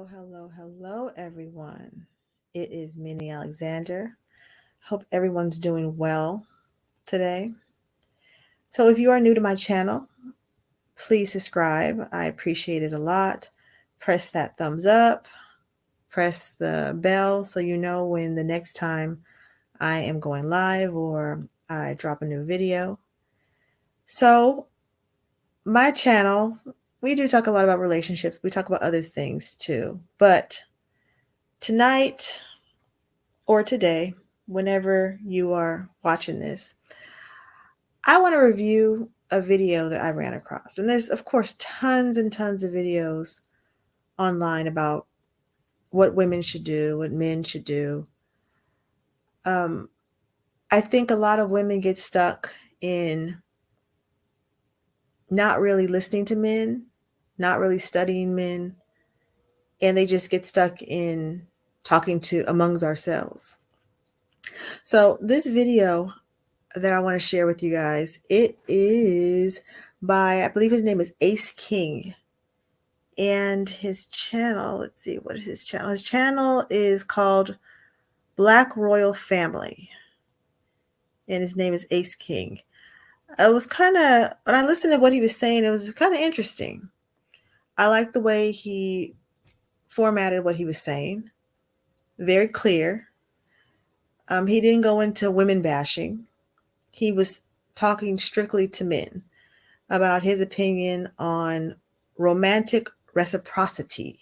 Hello, everyone. It is Minnie Alexander. Hope everyone's doing well today. So, if you are new to my channel, please subscribe. I appreciate it a lot. Press that thumbs up, press the bell so you know when the next time I am going live or I drop a new video. So, my channel, we do talk a lot about relationships, we talk about other things too, but tonight, or today, whenever you are watching this, I want to review a video that I ran across. And there's, of course, tons and tons of videos online about what women should do, what men should do. Um, I think a lot of women get stuck in not really listening to men, not really studying men, and they just get stuck in talking to amongst ourselves. So, this video that I want to share with you guys. It is by, I believe his name is Ace King. And his channel, let's see, what is his channel? His channel is called Black Royal Family. And his name is Ace King. It was kind of, when I listened to what he was saying, it was kind of interesting. I like the way he formatted what he was saying. Very clear. He didn't go into women bashing. He was talking strictly to men about his opinion on romantic reciprocity.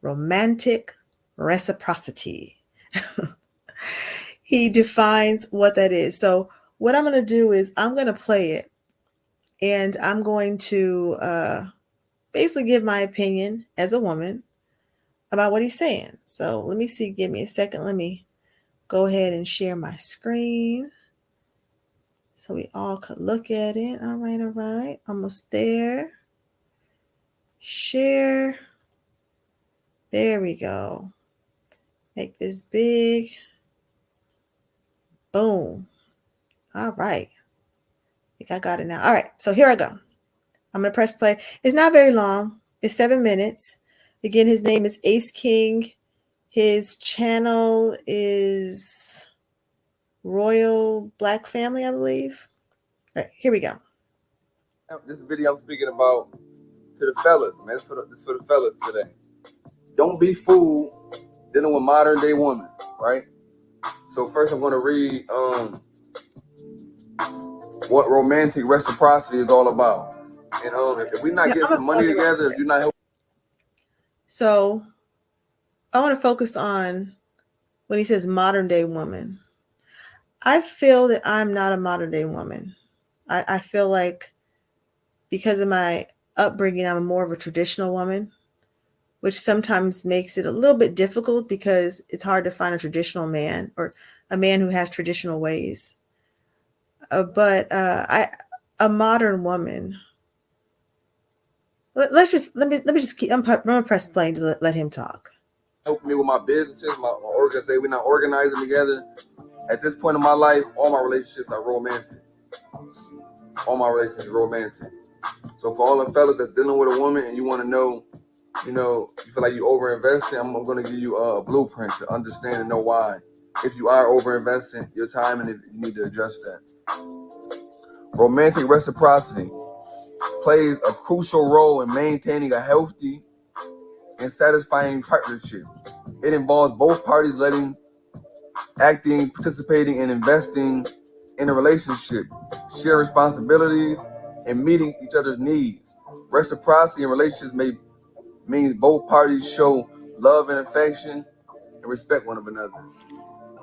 Romantic reciprocity. He defines what that is. So, what I'm going to do is I'm going to play it and I'm going to basically give my opinion as a woman about what he's saying. So, let me see. Give me a second. Let me go ahead and share my screen so we all could look at it. All right. Almost there. Share. There we go. Make this big. Boom. All right. I think I got it now. All right. So here I go. I'm going to press play. It's not very long. It's 7 minutes. Again, his name is Ace King. His channel is Royal Black Family, I believe. All right. Here we go. This video I'm speaking about to the fellas, man. It's for the fellas today. Don't be fooled dealing with modern day women, right? So first I'm going to read what romantic reciprocity is all about. And if we're not getting some money together, if you're not helping. So I want to focus on when he says modern day woman. I feel that I'm not a modern day woman. I feel like because of my upbringing, I'm more of a traditional woman, which sometimes makes it a little bit difficult because it's hard to find a traditional man or a man who has traditional ways. But a modern woman. Let me just keep. I'm gonna press play to let him talk. Helping me with my businesses, my organization. We're not organizing together. At this point in my life, all my relationships are romantic. All my relationships are romantic. So for all the fellas that's dealing with a woman and you want to know, you feel like you over-investing, I'm going to give you a blueprint to understand and know why. If you are over-investing your time and you need to adjust that. Romantic reciprocity plays a crucial role in maintaining a healthy and satisfying partnership. It involves both parties acting, participating, and investing in a relationship, share responsibilities, and meeting each other's needs. Reciprocity in relationships means both parties show love and affection and respect one another.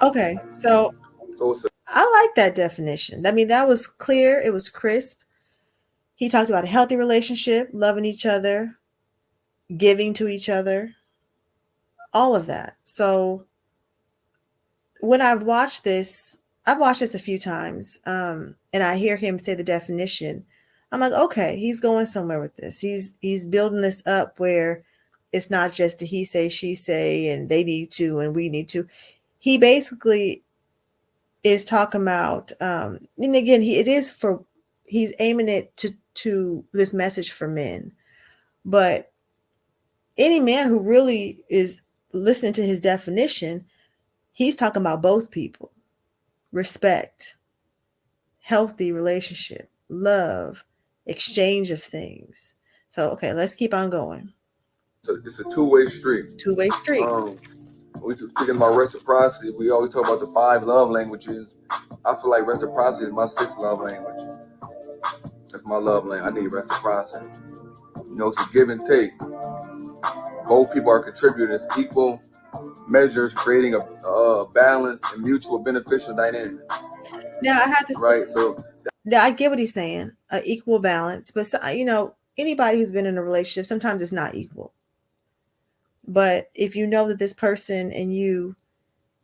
Okay, so I like that definition. I mean, that was clear. It was crisp. He talked about a healthy relationship, loving each other, giving to each other, all of that. So when I've watched this a few times, and I hear him say the definition. I'm like, okay, he's going somewhere with this. He's building this up where it's not just a he say, she say, and they need to, and we need to. He basically is talking about, and again, he's aiming it to this message for men, but Any man who really is listening to his definition, he's talking about both people, respect, healthy relationship, love, exchange of things. So, okay, let's keep on going. So it's a two-way street. Two-way street. We speaking about reciprocity. We always talk about the 5 love languages. I feel like reciprocity is my 6th love language. That's my love language. I need reciprocity. It's a give and take. Both people are contributors, equal measures, creating a balanced and mutual beneficial dynamic. Now, I have to Right. So yeah, I get what he's saying, equal balance. But anybody who's been in a relationship, sometimes it's not equal. But if you know that this person and you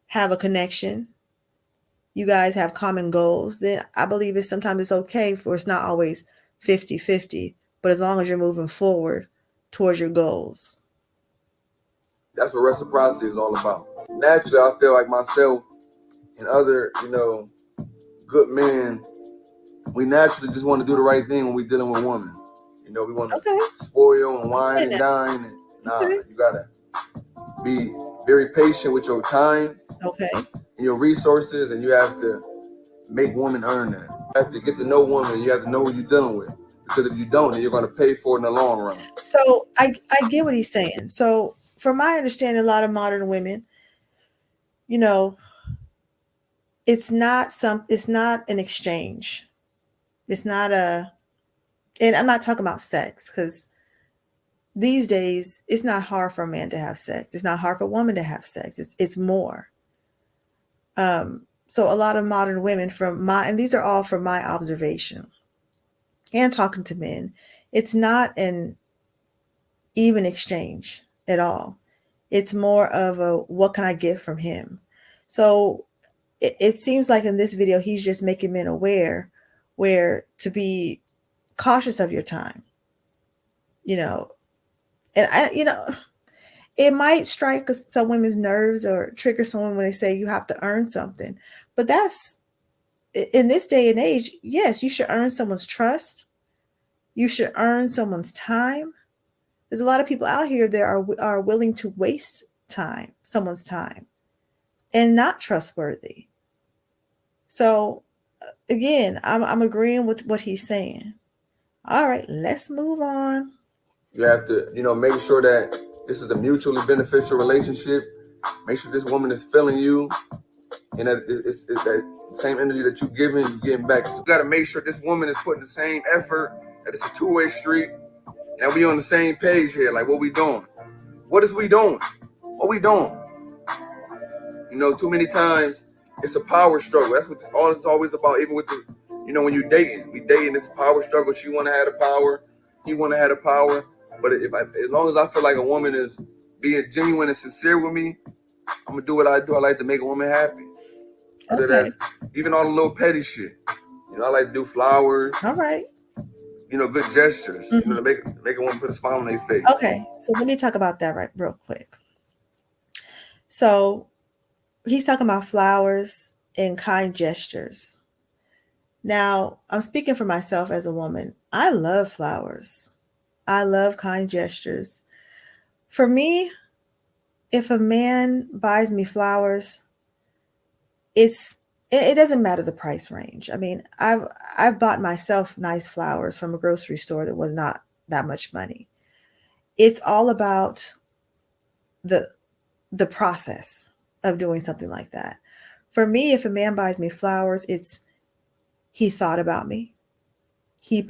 have a connection, you guys have common goals, then I believe sometimes it's okay for it's not always 50-50, but as long as you're moving forward towards your goals. That's what reciprocity is all about. Naturally, I feel like myself and other, good men, we naturally just want to do the right thing when we're dealing with women. We want to spoil and wine and dine. And, you gotta be very patient with your time, and your resources, and you have to make women earn that. You have to get to know women. You have to know who you're dealing with, because if you don't, then you're going to pay for it in the long run. So I get what he's saying. So from my understanding, a lot of modern women, it's not an exchange. It's not and I'm not talking about sex, because these days it's not hard for a man to have sex. It's not hard for a woman to have sex. It's more. So a lot of modern women and these are all from my observation and talking to men, it's not an even exchange at all. It's more of a, what can I get from him? So it seems like in this video, he's just making men aware where to be cautious of your time, and it might strike some women's nerves or trigger someone when they say you have to earn something. But that's, in this day and age, yes, you should earn someone's trust. You should earn someone's time. There's a lot of people out here that are willing to waste someone's time, and not trustworthy. So again, I'm agreeing with what he's saying. All right, let's move on. You have to, make sure that this is a mutually beneficial relationship. Make sure this woman is feeling you, and that it's that same energy that you're giving, you're getting back. So you got to make sure this woman is putting the same effort, that it's a two-way street, and we on the same page here. Like, what we doing? What is we doing? What we doing? Too many times it's a power struggle. That's what all it's always about. Even with when you're dating, it's a power struggle. She want to have the power, he want to have the power. But as long as I feel like a woman is being genuine and sincere with me, I'm gonna do what I do. I like to make a woman happy. That's even all the little petty shit. I like to do flowers. All right. Good gestures. Mm-hmm. To make a woman put a smile on their face. Okay, so let me talk about that real quick. So he's talking about flowers and kind gestures. Now, I'm speaking for myself as a woman. I love flowers. I love kind gestures. For me, if a man buys me flowers, it doesn't matter the price range. I mean, I've bought myself nice flowers from a grocery store that was not that much money. It's all about the process of doing something like that. For me, if a man buys me flowers, he thought about me. He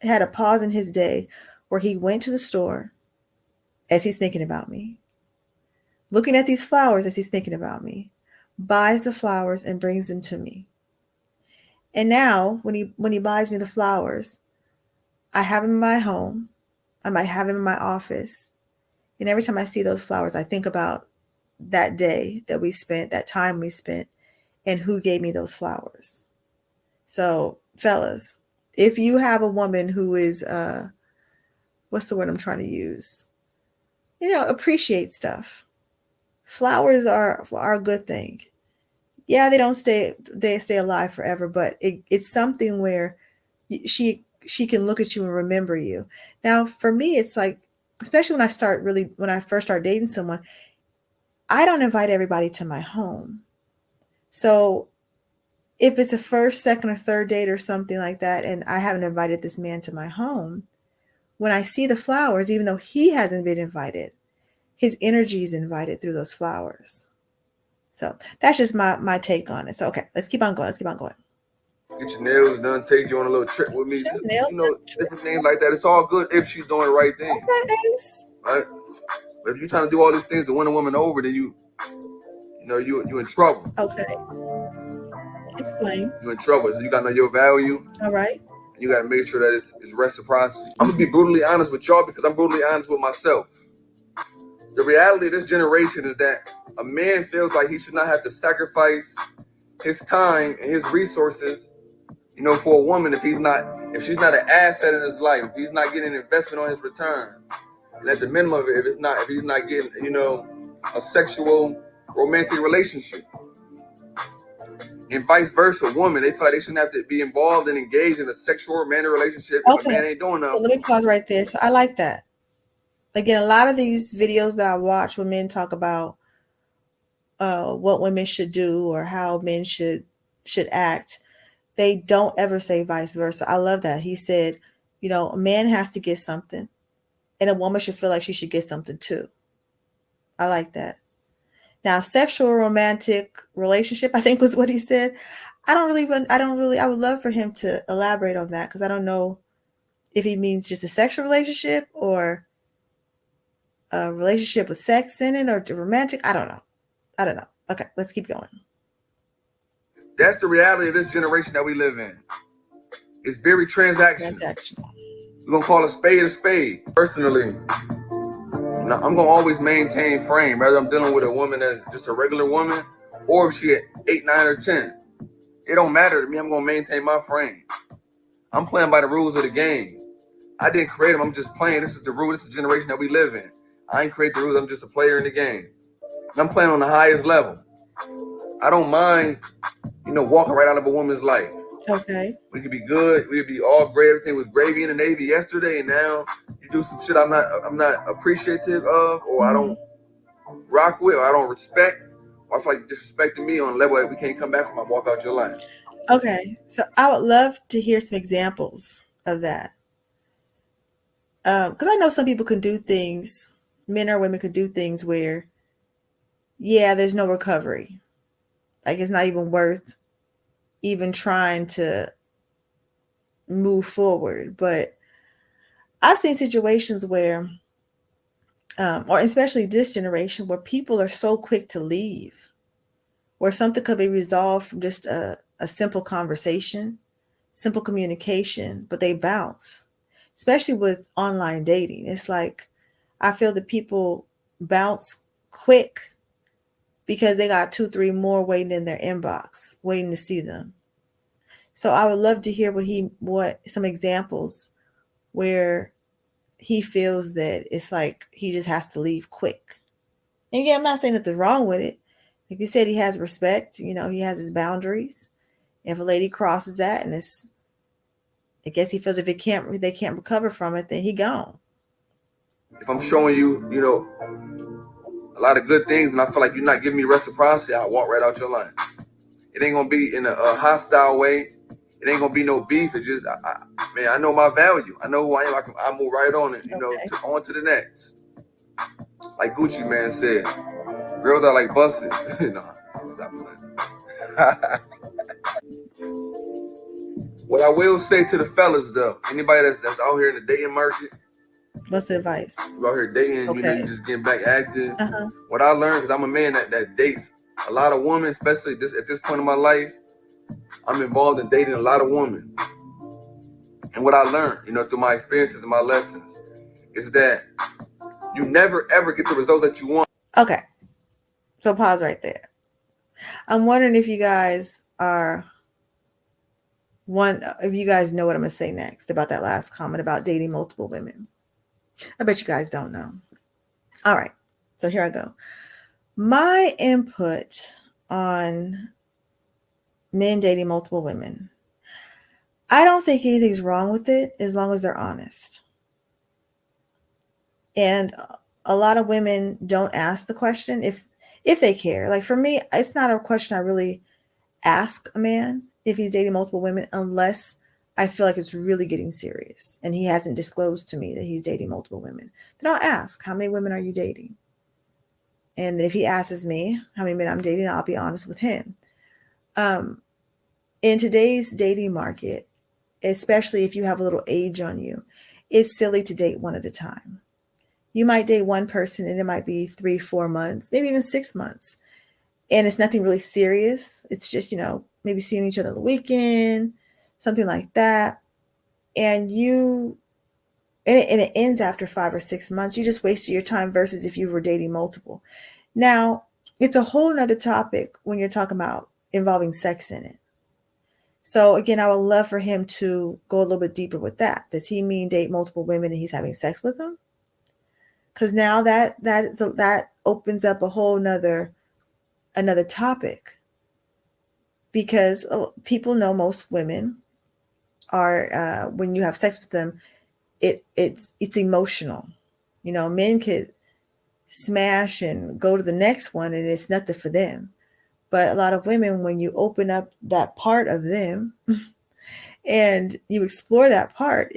had a pause in his day where he went to the store as he's thinking about me, looking at these flowers as he's thinking about me, buys the flowers and brings them to me. And now when he buys me the flowers, I have them in my home. I might have them in my office. And every time I see those flowers, I think about that day that we spent, that time we spent, and who gave me those flowers. So, fellas, if you have a woman who is, what's the word I'm trying to use? Appreciate stuff. Flowers are a good thing. Yeah, they stay alive forever, but it's something where she can look at you and remember you. Now, for me, it's like especially when I first start dating someone, I don't invite everybody to my home. So if it's a first, second, or third date or something like that, and I haven't invited this man to my home, when I see the flowers, even though he hasn't been invited, his energy is invited through those flowers. So that's just my take on it. So okay, let's keep on going. Let's keep on going. Get your nails done, take you on a little trip with me, Sure, just, nails different things like that. It's all good if she's doing the right thing, okay, Ace. right? But if you're trying to do all these things to win a woman over, then you in trouble. Okay, explain. You in trouble. So you gotta know your value, All right. and you gotta make sure that it's reciprocity. I'm gonna be brutally honest with y'all because I'm brutally honest with myself. The reality of this generation is that a man feels like he should not have to sacrifice his time and his resources, for a woman if she's not an asset in his life, if he's not getting an investment on his return. And at the minimum of it, if he's not getting, a sexual romantic relationship. And vice versa, women, they feel like they shouldn't have to be involved and engaged in a sexual romantic relationship if a Okay. man ain't doing So nothing. let me pause right there. So I like that. Again, a lot of these videos that I watch when men talk about what women should do or how men should act, they don't ever say vice versa. I love that. He said, a man has to get something, and a woman should feel like she should get something too. I like that. Now, sexual romantic relationship, I think was what he said. I would love for him to elaborate on that because I don't know if he means just a sexual relationship or a relationship with sex in it or romantic. I don't know. I don't know. Okay, let's keep going. That's the reality of this generation that we live in. It's very transactional. Transactional. We're gonna call a spade a spade. Personally, I'm gonna always maintain frame, whether I'm dealing with a woman that's just a regular woman, or if she at 8, 9, or 10. It don't matter to me. I'm gonna maintain my frame. I'm playing by the rules of the game. I didn't create them. I'm just playing. This is the rule. This is the generation that we live in. I ain't create the rules. I'm just a player in the game. And I'm playing on the highest level. I don't mind, walking right out of a woman's life. Okay. We could be good. We could be all great. Everything was gravy in the Navy yesterday, and now you do some shit I'm not appreciative of, or I don't rock with, or I don't respect, or I feel like you're disrespecting me on a level that we can't come back from. I walk out your life. Okay. So I would love to hear some examples of that. Because I know some people can do things, men or women could do things where, yeah, there's no recovery. Like it's not even worth even trying to move forward. But I've seen situations where, or especially this generation, where people are so quick to leave, where something could be resolved from just a simple conversation, simple communication, but they bounce, especially with online dating. It's like I feel that people bounce quick because they got 2, 3 more waiting in their inbox, waiting to see them. So I would love to hear what some examples where he feels that it's like he just has to leave quick. And again, I'm not saying nothing wrong with it. Like you said, he has respect. He has his boundaries. If a lady crosses that, and I guess he feels if they can't recover from it, then he gone. If I'm showing you, a lot of good things, and I feel like you're not giving me reciprocity, I'll walk right out your line. It ain't gonna be in a hostile way. It ain't gonna be no beef. It's just, man, I know my value. I know who I am. I move right on it. Okay. On to the next. Like Gucci Man said, girls are like buses. No, stop playing. What I will say to the fellas though, anybody that's out here in the dating market, What's the advice? you out here dating, Okay. you just getting back active. Uh-huh. What I learned, because I'm a man that dates a lot of women, especially at this point in my life, I'm involved in dating a lot of women. And what I learned, through my experiences and my lessons, is that you never ever get the result that you want. Okay. So pause right there. I'm wondering if you guys if you guys know what I'm gonna say next about that last comment about dating multiple women. I bet you guys don't know. All right. So here I go. My input on men dating multiple women. I don't think anything's wrong with it as long as they're honest. And a lot of women don't ask the question if they care. Like for me, it's not a question I really ask a man if he's dating multiple women unless I feel like it's really getting serious and he hasn't disclosed to me that he's dating multiple women. Then I'll ask, how many women are you dating? And if he asks me how many men I'm dating, I'll be honest with him. Um, in today's dating market, especially if you have a little age on you, it's silly to date one at a time. You might date one person and it might be 3, 4 months, maybe even 6 months. And it's nothing really serious. It's just, maybe seeing each other on the weekend, something like that. And it ends after 5 or 6 months. You just wasted your time versus if you were dating multiple. Now, it's a whole nother topic when you're talking about involving sex in it. So again, I would love for him to go a little bit deeper with that. Does he mean date multiple women and he's having sex with them? Because now that opens up a whole another topic. Because people know most women are when you have sex with them, it's emotional. Men could smash and go to the next one and it's nothing for them. But a lot of women, when you open up that part of them and you explore that part,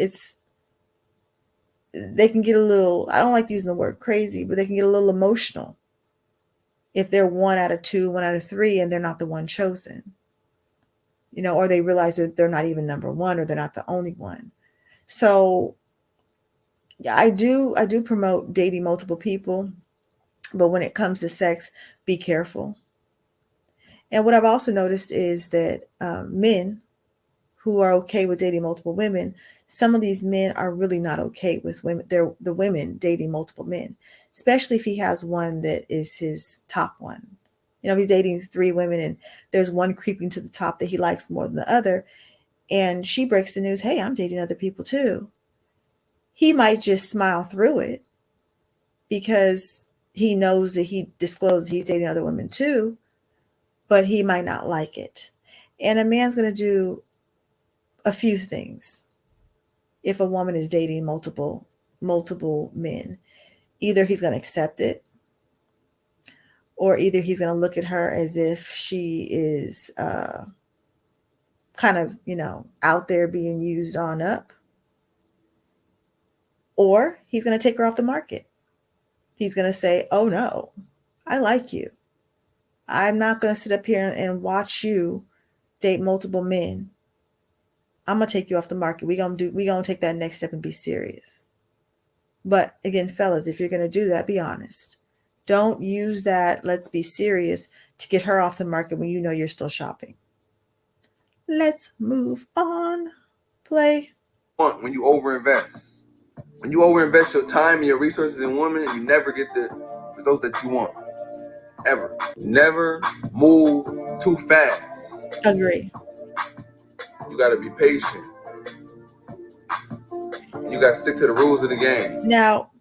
they can get a little, I don't like using the word crazy, but they can get a little emotional if they're 1 out of 2, 1 out of 3, and they're not the one chosen. Or they realize that they're not even number one or they're not the only one. So yeah, I do promote dating multiple people, but when it comes to sex, be careful. And what I've also noticed is that men who are okay with dating multiple women, some of these men are really not okay with women. They're the women dating multiple men, especially if he has one that is his top one. If he's dating 3 women and there's one creeping to the top that he likes more than the other, and she breaks the news, hey, I'm dating other people too. He might just smile through it because he knows that he disclosed he's dating other women too, but he might not like it. And a man's going to do a few things if a woman is dating multiple men. Either he's going to accept it, or either he's going to look at her as if she is kind of, out there being used on up, or he's going to take her off the market. He's going to say, oh no, I like you. I'm not going to sit up here and watch you date multiple men. I'm going to take you off the market. We going to take that next step and be serious. But again, fellas, if you're going to do that, be honest. Don't use that let's be serious to get her off the market when you know you're still shopping. Let's move on. Play. When you overinvest. When you overinvest your time and your resources in women, you never get the results that you want. Ever. Never move too fast. Agree. You got to be patient. You got to stick to the rules of the game. Now,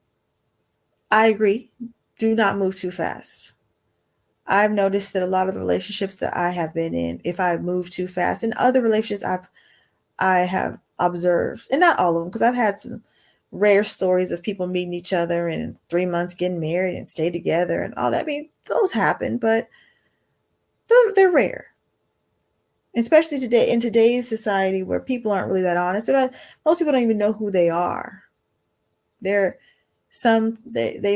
I agree. Do not move too fast. I've noticed that a lot of the relationships that I have been in, if I move too fast, and other relationships I have observed, and not all of them, because I've had some rare stories of people meeting each other and in 3 months getting married and stay together and all that. I mean, those happen, but they're rare. Especially today in today's society where people aren't really that honest. Most people don't even know who they are. They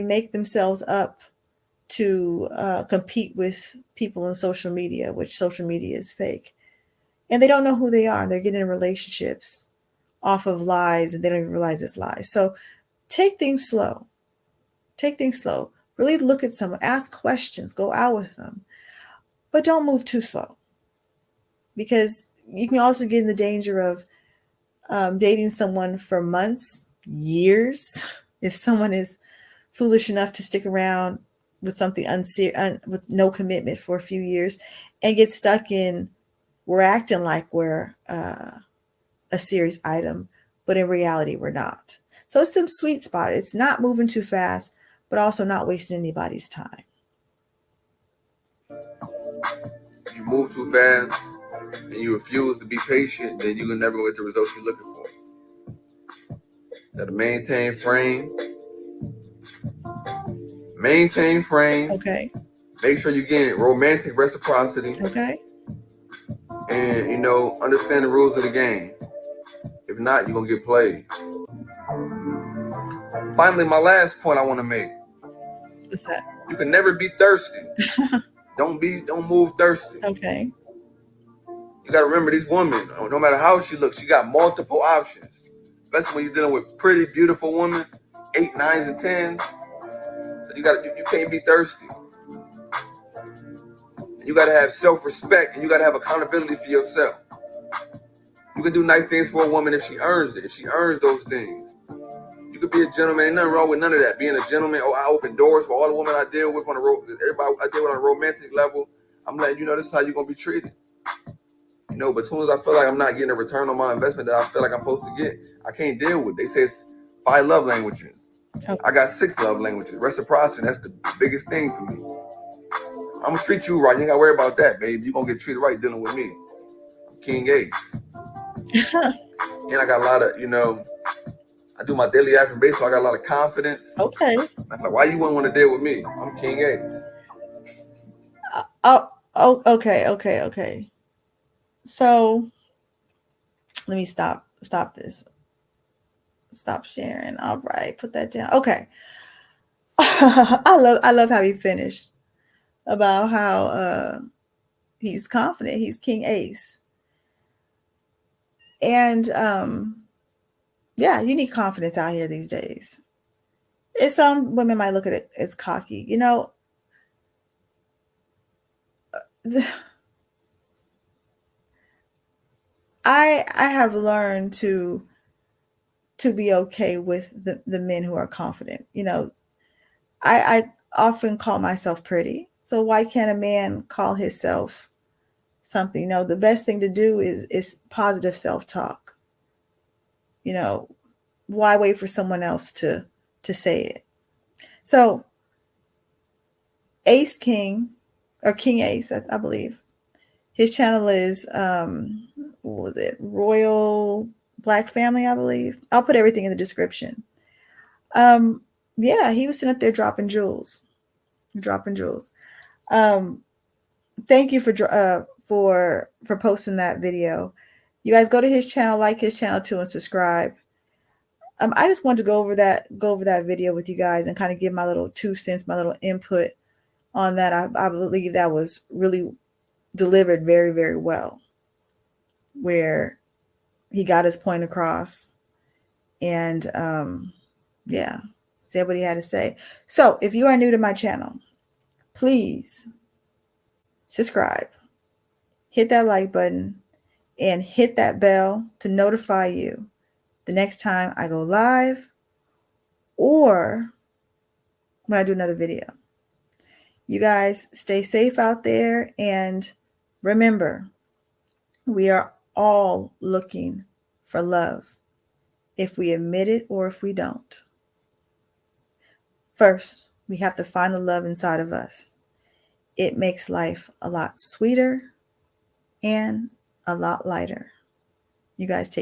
make themselves up to compete with people on social media, which social media is fake. And they don't know who they are. They're getting in relationships off of lies and they don't even realize it's lies. So take things slow. Take things slow. Really look at someone, ask questions, go out with them. But don't move too slow because you can also get in the danger of dating someone for months, years. If someone is foolish enough to stick around with something with no commitment for a few years and get stuck in, we're acting like we're a serious item, but in reality, we're not. So it's some sweet spot. It's not moving too fast, but also not wasting anybody's time. If you move too fast and you refuse to be patient, then you can never get the results you're looking for. You got to maintain frame. maintain frame, Okay. make sure you get romantic reciprocity, Okay. and understand the rules of the game. If not, you're gonna get played. Finally, my last point I want to make: What's that? you can never be thirsty. Don't move thirsty. Okay. You gotta remember, these women, no matter how she looks, she got multiple options. Especially when you're dealing with pretty, beautiful women, 8, 9s, and 10s. So you can't be thirsty. You gotta have self-respect, and you gotta have accountability for yourself. You can do nice things for a woman if she earns it, if she earns those things. You could be a gentleman. Ain't nothing wrong with none of that. Being a gentleman, I open doors for all the women I deal with everybody I deal with on a romantic level. I'm letting you know this is how you're gonna be treated. But as soon as I feel like I'm not getting a return on my investment that I feel like I'm supposed to get, I can't deal with it. They say it's 5 love languages. Okay. I got 6 love languages. Reciprocity, that's the biggest thing for me. I'm gonna treat you right. You ain't gotta worry about that, babe. You're gonna get treated right dealing with me. I'm King Ace. And I got a lot of, I do my daily affirmation, so I got a lot of confidence. Okay. I'm like, why you wouldn't want to deal with me? I'm King Ace. Okay. So let me stop this. Stop sharing. All right, put that down. Okay. I love how he finished about how he's confident. He's King Ace. And yeah, you need confidence out here these days. And some women might look at it as cocky. I have learned to be okay with the men who are confident. I often call myself pretty. So why can't a man call himself something? The best thing to do is positive self-talk. You know, why wait for someone else to say it? So Ace King, or King Ace, I believe. His channel is what was it? Royal Black Family, I believe. I'll put everything in the description. Um, yeah, he was sitting up there dropping jewels, dropping jewels. Um, thank you for posting that video. You guys go to his channel, like his channel too, and subscribe. I just wanted to go over that video with you guys and kind of give my little 2 cents, my little input on that. I believe that was really delivered very, very well, where he got his point across and yeah, said what he had to say. So if you are new to my channel, please subscribe, hit that like button, and hit that bell to notify you the next time I go live or when I do another video. You guys stay safe out there, and remember, we are all looking for love, if we admit it or if we don't. First, we have to find the love inside of us. It makes life a lot sweeter and a lot lighter. You guys take